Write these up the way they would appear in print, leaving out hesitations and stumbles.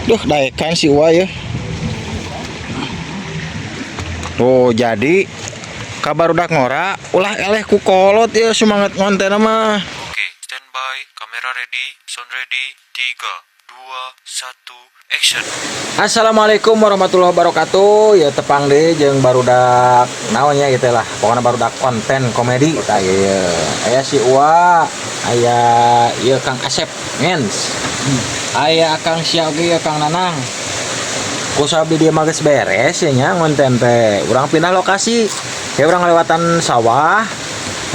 Duh, daekan si Uwa ya. Tuh, jadi kabar udah ngora, ulah eleh ku kolot ya semangat ngonten mah. Oke, standby, kamera ready, sound ready, 3, 2, 1, action. Assalamualaikum warahmatullahi wabarakatuh. Ya tepang deh jeung barudak naonnya gitu lah. Pokoknya barudak konten komedi eta ya. Aya si Uwa, aya ieu Kang Asep, mens. Aya Kang Sia oge ya Kang Nanang. Ku sabdi dia mah geus beres ya nya ngonten teh. Urang pindah lokasi. Kayak urang ngalewatan sawah,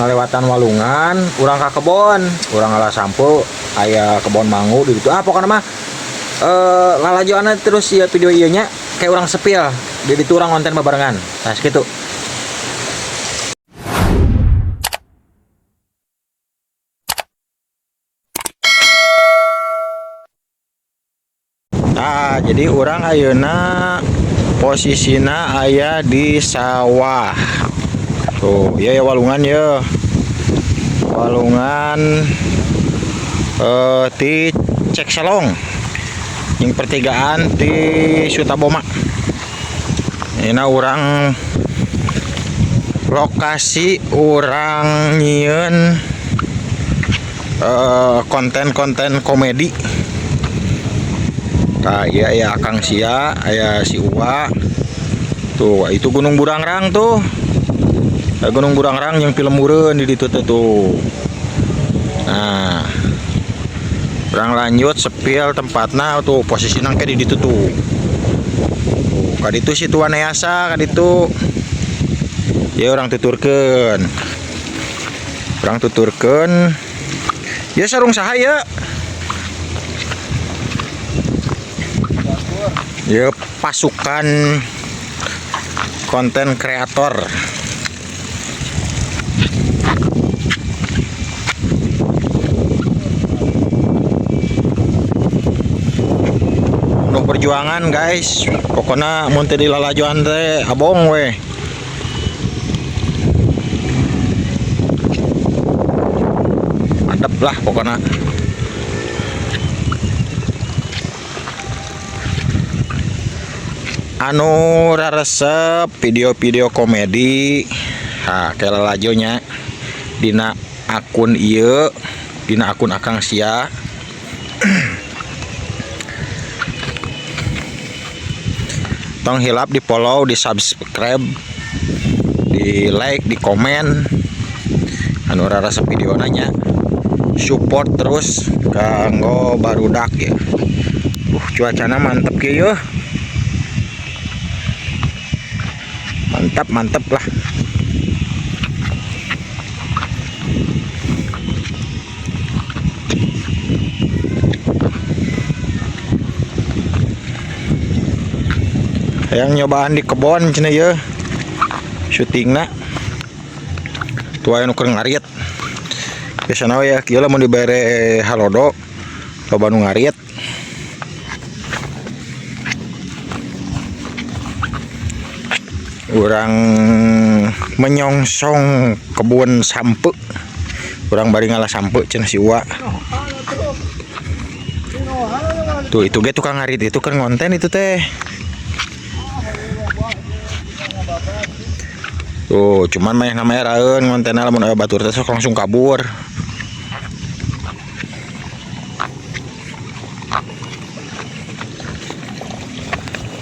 ngalewatan walungan, urang ka kebon, urang ngalah sampo aya kebon mangu di ditu. Pokona mah lalajoana terus ya video ieu nya kayak urang sepil di ditu urang ngonten babarengan. Nah, segitu. Nah, jadi orang ayeuna posisina aya di sawah. Tuh, ya walungan ya. Walungan di Cek Selong. Yang pertigaan di Sutaboma. Ini orang lokasi orang nyieun konten-konten komedi. Nah, iya ya Kang Sia, aya si Uwa. Tuh, itu Gunung Burangrang tuh. Gunung Burangrang yang film meureun di ditu tuh. Nah, urang lanjut sepil tempatna tuh posisina ke di ditu tuh. Ka ditu si Tuan Neasa ka ditu. Ya urang tuturkeun. Urang tuturkeun. Ya sarung saha ya? Ya pasukan konten kreator. Untuk perjuangan guys, pokoknya mun teu dilalajoan teh abong we. Mantap lah pokoknya. Anu raresep video-video komedi kayak lalajonya dina akun ieu, dina akun Akang Sia. Tong hilap di follow, di subscribe, di like, di komen. Anu raresep video nanya support terus kanggo barudak ya. Cuacana mantep kieu. Mantap lah. Yang nyobaan di kebon cenah ye syutingna tuh aya nu keur ngariet biasana we ya kieu lamun dibere halodo loba nu ngariet. Urang menyongsong kebun sampe, urang bari ngalah sampe cenah si Uwa. Tuh itu ge tukang ngarit itu kan ngonten itu teh. Tuh cuman mah namanya raeun ngontenna lamun aya batur teh sok langsung kabur.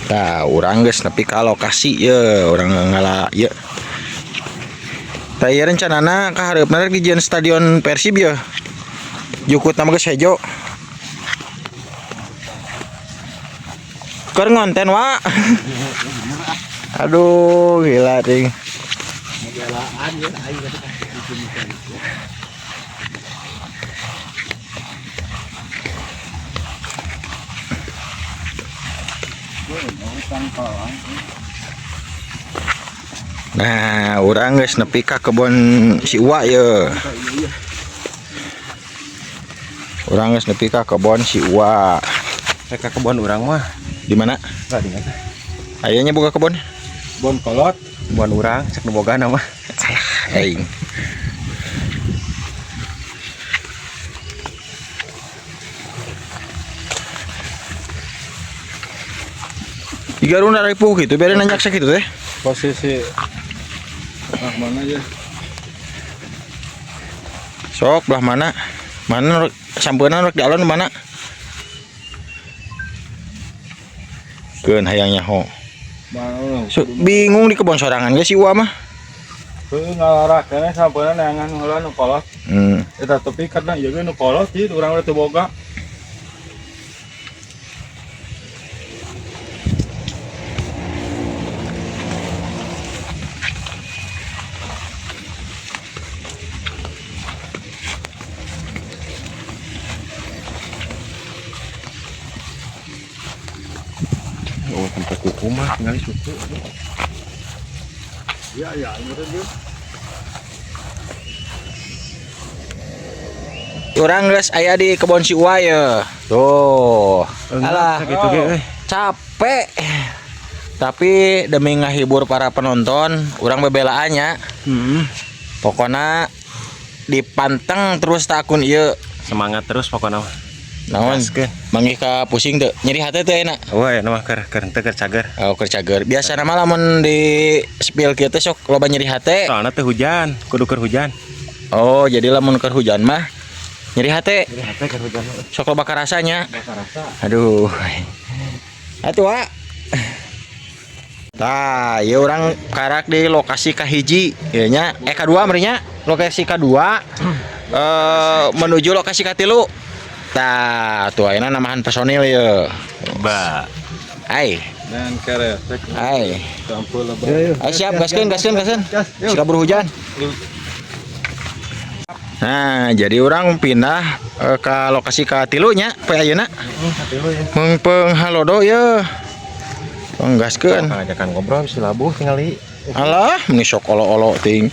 Nah, urang geus nepi ka lokasi ye, urang ngalah ye. Tah ieu rencanana ka hareupna di jieun stadion Persib ye. Jukutna mah geus hejo. Keur ngonten wa. Aduh, gila ting. Nah, urang geus nepi ka kebon si Uwa ye. Urang geus nepi ka kebon si Uwa. Ka kebon urang mah Di mana? enggak di mana. Ayahnya boga kebon? Kebon kolot, kebon urang cek nu boga nama. Aing. Tiga runda ripuh gitu, biarin nanyak sakit teh. Posisi mana aja? Sok belah mana? Mana sampeunan rek jalan mana? Keun hayang nyaho. Mana? So, bingung di kebon sorangan ge si Uwa mah. Heuh ngalarakkeun sampeuna neangan heula nu kolot. Eta tepi karena ieu ge nu kolot ieu urang udah teu boga. Oh, tempat kuku mah tinggal suku. Ya, menurut dia. Urang geus aya di kebon si Uwa ya. Tuh. Alah, gitu ge euy. capek. Tapi demi ngahibur para penonton, urang bebelaannya. Pokoknya dipanteng terus tak akun ieu. Semangat terus pokoknya. Naon? Gaskeun. Manggih ka pusing teu? Nyeri hate teu enak. Wah, nama keur teu keur cager. Oh, keur cager. Biasa nama lamun di spill kieu teh sok loba nyeri hate. Soalnya teh hujan, kudu keur hujan. Oh, jadi lamun keur hujan mah nyeri hate. Jadi hate keur hujan. Sok loba karasanya. Rasa. Aduh. Atuh, Wak. Tah, ieu urang karak di lokasi kahiji, ieu nya. Kadua meureun nya. Lokasi kadua menuju lokasi katilu. Tah, tuh ayeuna namahan personil ya. Ba. Ai, Dan keretek ai. campur lebar. Ai siap, gaskeun. Sika berhujan. Nah, jadi orang pindah ke lokasi katilu nya, poe ayeuna. Katilu ya. Mengpeung halodo ya. Penggaskeun. Ngajakan ngobrol si labuh tingali. Alah, meni sok olo-olo ting.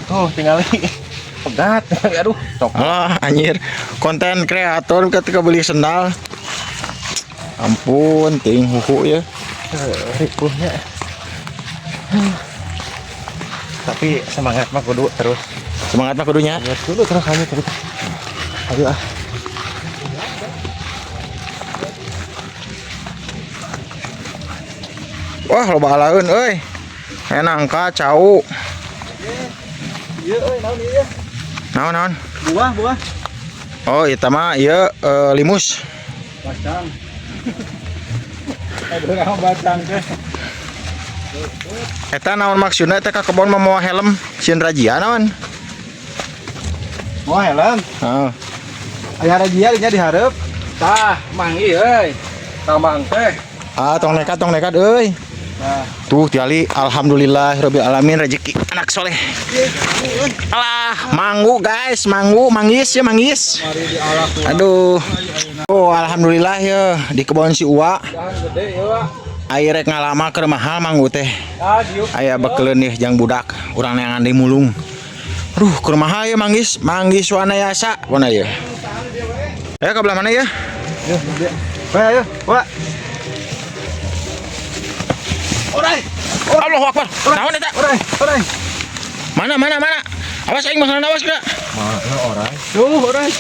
Oh, tingali. Pegat. Aduh, sok. Alah, anjir. Konten kreator ketika beli sendal. Ampun, ting huhu ya. Ripuhnya. Tapi semangat mah kudu terus. Semangat mah kudunya. Semangat kudu terus aja terus. Ayo ah. Wah, loba alaeun euy. Aya nangka cau. Ieu euy naon ieu? Naon? Buah. Oh, eta mah ieu limus. Bacang. Aduh, bacang teh. Eta naon maksudna teh ka kebon mah helm sieun rajia naon? Mau helm? Heeh. Aya rajia nya dihareup. Tah, manggi euy. Tambang teh. Ah, tong nekat euy. Nah, Tuh tiali alhamdulillahirabbil alamin rezeki anak soleh. Alah, manggu guys, manggis. mari dialak Aduh. Oh, alhamdulillah ya di kebon si Uwa. dahan gede ya, Pak. Aya rek ngalama keur mahal manggu teh. Ah, diuk. Aya bekeleun nih jang budak, urang neangan di mulung. Aduh, keur mahal ya manggis wanayasa. Mana ya? Ayo ke belah mana ya? Yuk, dia. Ayo, Pak. Orai. Allahu Akbar. Naon eta? Orai. Mana? Awas aing masalah awas geura. Mana orai? Tuh, orai.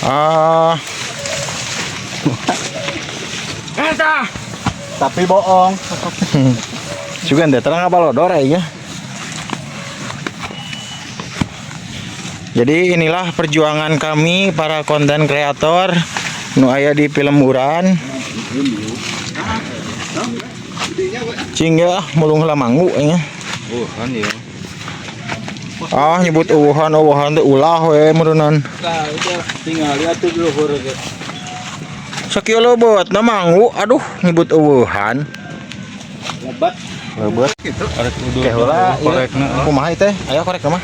Ah. Eta. Tapi bohong. Juga ndek terang apa lodor aing ya. Jadi inilah perjuangan kami para konten kreator nu aya di Pelemburan. Cing ya mulung heula manggu nya. Bukan ya. Ah nyebut eueuhan teh ulah we meureunnan. Nah, itu tinggal lihat tuh luhur ge. Sakieu leubeutna manggu, aduh nyebut eueuhan. Lebat gitu. Ada kudu. Teh heula korekna. kumaha teh? Aya korek mah.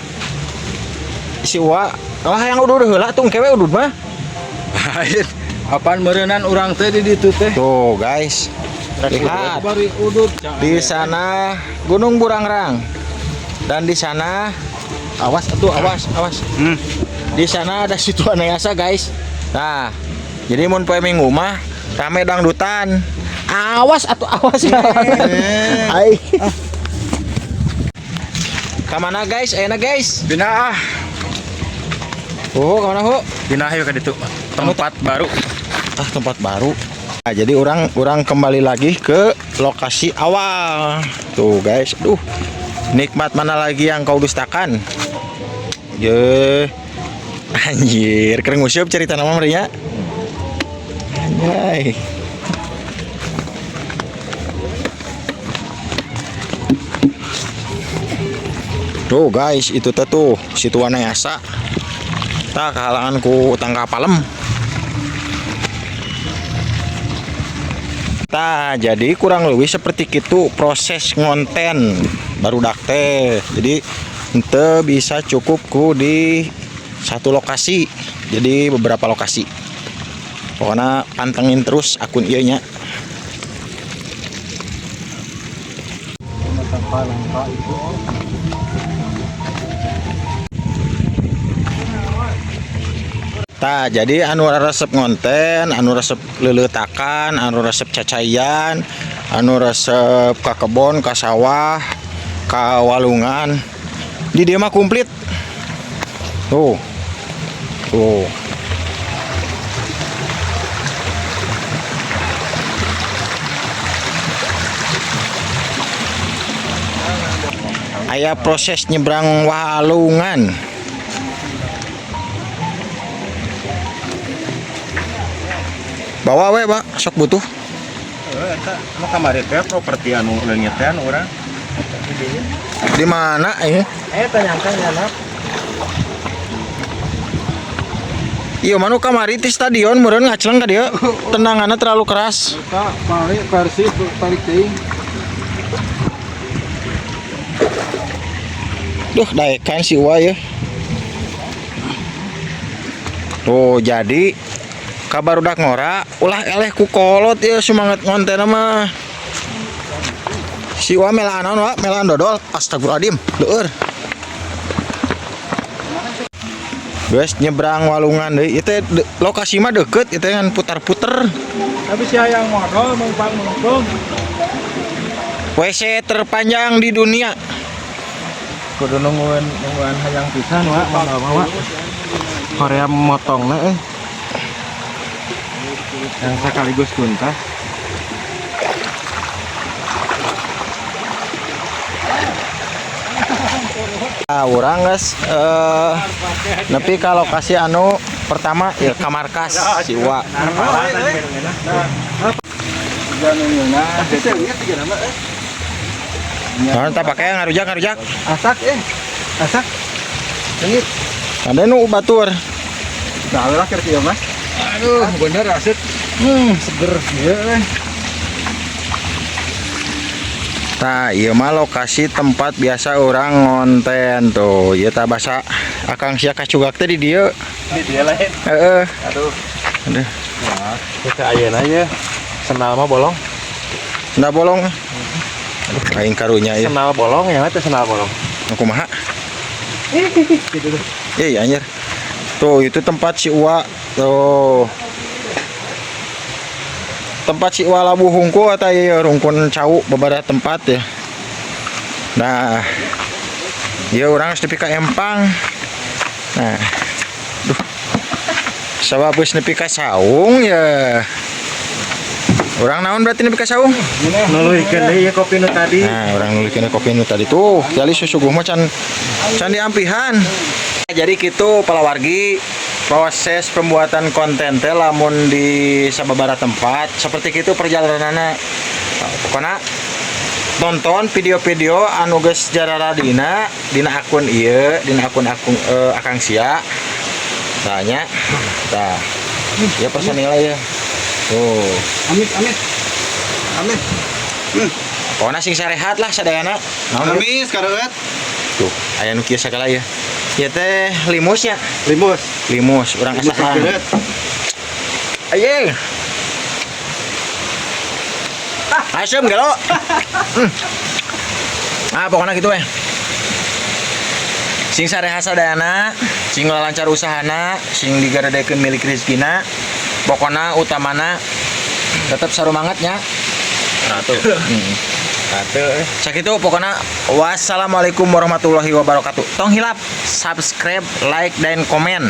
Si Uwa, lah yang udud heula tung kewe udud mah. Lain. Apaan meureunan urang teh di ditu teh? Tuh guys. Lihat. Bari udud. Di sana Gunung Burangrang. Dan di sana awas. Di sana ada situ anayasa guys. Nah, jadi mun poe Minggu mah rame dangdutan. Awas. Ai. Kamana guys? Ayeuna guys. Bina ah. Oh, kamana hu? Bina ayo ka ditu. Tempat baru. Tempat baru. Nah, jadi orang kembali lagi ke lokasi awal. Tuh guys, nikmat mana lagi yang kau dustakan? Ye, anjir, keren ngusup cerita nama mereka. Anjay. Tuh guys, itu tuh si Tuan Yasa. Tak kehalangan ku tangga palem. Nah, jadi kurang lebih seperti itu proses ngonten baru dakte. Jadi ente bisa cukup ku di satu lokasi. Jadi beberapa lokasi. Pokoknya pantengin terus akun ieu nya. Tah, jadi anu resep ngonten, anu resep leletakan, anu resep cacayan, anu resep ka kebon, ka sawah, ka walungan. Di dia mah komplit. Tuh. Tuh. Aya proses nyebrang walungan. Bawa we, Pak, sok butuh. Eta mah kamari teh properti anu leungit teh anu urang. Di mana ini? Eta nyangka nyanak. Iya, manu kamari di stadion meureun ngaceleng ka dieu. Tendanganna terlalu keras. Eta balik Persib balik teuing. Duh, daekan si Uwa ya. Tuh, jadi kabar udah ngora, ulah eleh ku kolot ya semangat ngonten mah. Si Uwa melaan naon, Wak? Melaan dodol. Astagfirullahaladzim, deueur. Guys, nyebrang walungan deui. Itu lokasi mah deket, itu kan putar-puter. Tapi si hayang modal mengpang mengkung. WC terpanjang di dunia. Kudu nungguan hayang pisan wa bawa. Korea motongna yang sekaligus tuntas. Nah, orang guys nepi ka lokasi anu pertama ya kamarkas si Uwa. Nah, tak pakai ngarujak. Asak asak. Ini Ada nu batur. salah kira kieu mah. Aduh, bener aset. Seger ya. Nah, ieu mah lokasi tempat biasa orang ngonten tuh. Ieu tah basa akang sia kacugak teh di dieu. Di dia lain. Heeh. Aduh. Aduh. Nah, kita ayeuna ye. Senal mah bolong. Nda bolong. Aduh, aing karunya ieu. Senal bolong ya teh senal bolong. Kumaha? Gitu. Iya anjir. Tuh, itu tempat si Uwa. Tuh. Tempat si Uwa labu hungku atau ya rungkun cau beberapa tempat ya. Nah. Ya orang harus nepi ka empang. Nah. Duh. Sabab geus nepi ka saung ya. Orang naon berarti nepi ka saung? Nuluikeun deui kopi nu tadi. Nah, orang nulikeun kopi nu tadi tuh. Jadi susuguh mah can diampihan. Jadi gitu palawargi proses pembuatan konten teh lamun di sababaraha tempat seperti itu perjalanannya. Pokoknya tonton video-video anu geus jarara dina akun ieu, dina akun Akang Sia. Tanya. Tah. Ya personil ya. Tuh. Amit. Pokoknya sing sarehat lah sadayana. Naon? Amis kareut. Tuh, aya nu kieu sagala ya. Ieu teh limus ya. Limus urang asahan. Aye. Asem gelo. Ah, pokoknya gitu we. Sing sarehat sadayana, sing lancar usahana, sing digaredekeun milik rezekina. Pokoknya utamana tetap sarumangatnya. Ratu. Sakitu pokoknya wassalamualaikum warahmatullahi wabarakatuh. Tong hilap subscribe, like dan komen.